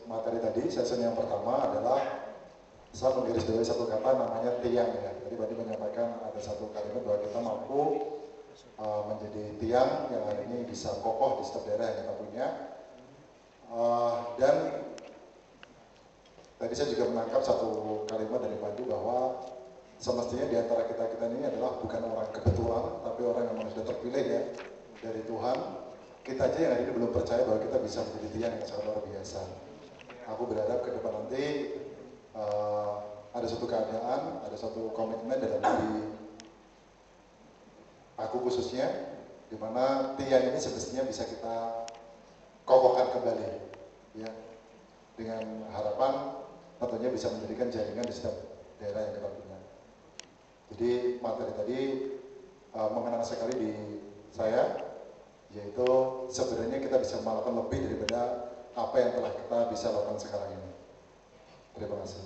Materi tadi, sesi yang pertama adalah saya menggarisbawahi satu kata namanya tiang ya. Jadi tadi menyampaikan ada satu kalimat bahwa kita mampu menjadi tiang yang hari ini bisa kokoh di setiap daerah yang kita punya. Dan tadi saya juga menangkap satu kalimat dari Pandu bahwa semestinya di antara kita ini adalah bukan orang kebetulan, tapi orang yang sudah terpilih ya dari Tuhan. Kita aja yang hari ini belum percaya bahwa kita bisa menjadi tiang yang sangat luar biasa. Aku berharap ke depan nanti ada satu keadaan, ada satu komitmen dalam diri aku khususnya, di mana tiang ini semestinya bisa kita kokohkan kembali, ya, dengan harapan tentunya bisa menjadikan jaringan di setiap daerah yang kita punya. Jadi materi tadi mengenal sekali di saya, yaitu sebenarnya kita bisa melakukan lebih daripada apa yang telah kita bisa lakukan sekarang ini. Terima kasih.